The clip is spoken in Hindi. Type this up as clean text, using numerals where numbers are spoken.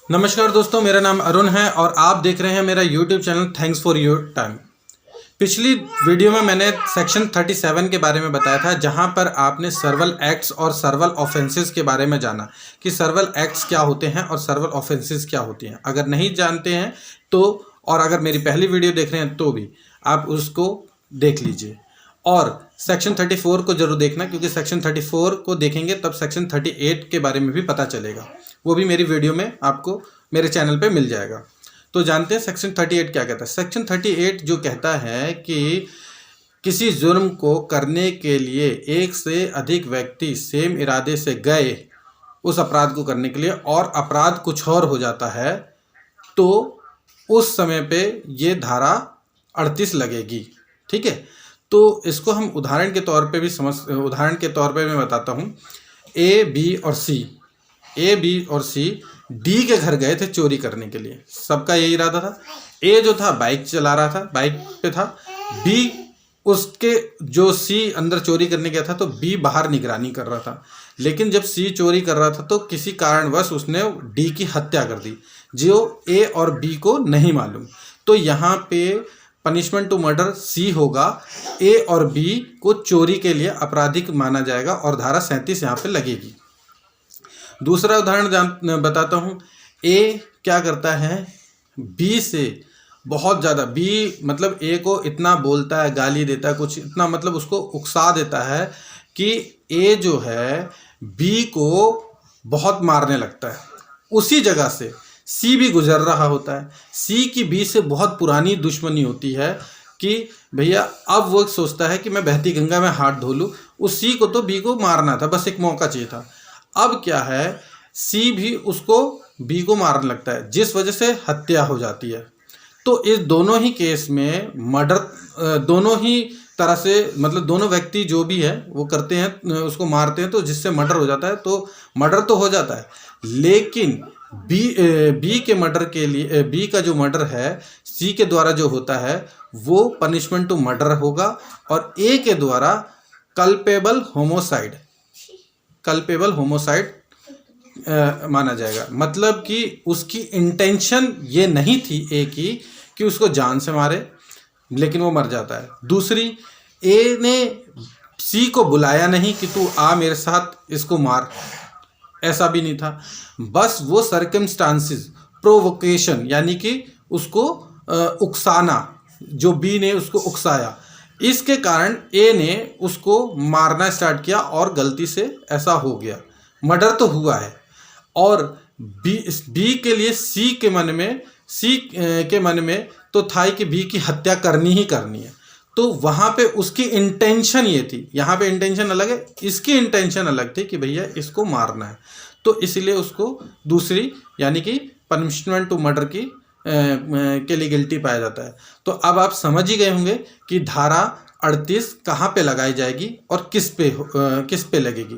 नमस्कार दोस्तों, मेरा नाम अरुण है और आप देख रहे हैं मेरा YouTube channel thanks for your time. पिछली वीडियो में मैंने सेक्शन 37 के बारे में बताया था, जहां पर आपने सर्वल एक्ट्स और सर्वल ऑफेंसेस के बारे में जाना कि सर्वल एक्ट्स क्या होते हैं और सर्वल ऑफेंसेस क्या होती हैं। अगर नहीं जानते हैं तो, और अगर मेरी पहली वीडियो देख रहे हैं तो भी आप उसको देख लीजिए। और सेक्शन 34 को जरूर देखना, क्योंकि सेक्शन 34 को देखेंगे तब सेक्शन 38 के बारे में भी पता चलेगा। वो भी मेरी वीडियो में आपको मेरे चैनल पे मिल जाएगा। तो जानते हैं सेक्शन 38 क्या कहता है। सेक्शन 38 जो कहता है कि किसी जुर्म को करने के लिए एक से अधिक व्यक्ति सेम इरादे से गए उस अपराध को करने के लिए, और अपराध कुछ और हो जाता है, तो उस समय पे ये धारा 38 लगेगी। ठीक है, तो इसको हम उदाहरण के तौर पे भी उदाहरण के तौर पे मैं बताता हूँ। ए बी और सी डी के घर गए थे चोरी करने के लिए। सबका यही इरादा था। ए जो था बाइक चला रहा था, बाइक पे था। बी उसके जो सी अंदर चोरी करने गया था, तो बी बाहर निगरानी कर रहा था। लेकिन जब सी चोरी कर रहा था तो किसी कारणवश उसने डी की हत्या कर दी, जो ए और बी को नहीं मालूम। तो यहाँ पे पनिशमेंट टू मर्डर सी होगा। ए और बी को चोरी के लिए आपराधिक माना जाएगा और धारा 37 यहाँ पे लगेगी। दूसरा उदाहरण बताता हूँ। ए क्या करता है, बी से बहुत ज़्यादा, बी मतलब ए को इतना बोलता है, गाली देता है, कुछ इतना मतलब उसको उकसा देता है कि ए जो है बी को बहुत मारने लगता है। उसी जगह से सी भी गुजर रहा होता है। सी की बी से बहुत पुरानी दुश्मनी होती है कि भैया अब वो सोचता है कि मैं बहती गंगा में हाथ धो लूँ। उस सी को तो बी को मारना था, बस एक मौका चाहिए था। अब क्या है, सी भी उसको बी को मारने लगता है, जिस वजह से हत्या हो जाती है। तो इस दोनों ही केस में मर्डर, दोनों ही तरह से मतलब दोनों व्यक्ति जो भी है वो करते हैं, उसको मारते हैं, तो जिससे मर्डर हो जाता है। तो मर्डर तो हो जाता है, लेकिन बी के मर्डर के लिए, बी का जो मर्डर है सी के द्वारा जो होता है वो पनिशमेंट टू मर्डर होगा, और ए के द्वारा कल्पेबल होमोसाइड माना जाएगा। मतलब कि उसकी इंटेंशन ये नहीं थी ए की कि उसको जान से मारे, लेकिन वो मर जाता है। दूसरी, ए ने सी को बुलाया नहीं कि तू आ मेरे साथ इसको मार, ऐसा भी नहीं था। बस वो सर्कमस्टांसिस, प्रोवोकेशन, यानी कि उसको उकसाना, जो बी ने उसको उकसाया, इसके कारण ए ने उसको मारना स्टार्ट किया और गलती से ऐसा हो गया। मर्डर तो हुआ है, और बी के लिए सी के मन में तो था कि बी की हत्या करनी ही करनी है। तो वहाँ पे उसकी इंटेंशन ये थी, यहाँ पे इंटेंशन अलग है, इसकी इंटेंशन अलग थी कि भैया इसको मारना है। तो इसलिए उसको दूसरी यानी कि पनिशमेंट टू मर्डर की के लिए गिल्टी पाया जाता है। तो अब आप समझ ही गए होंगे कि धारा 38 कहाँ पे लगाई जाएगी और किस पे लगेगी।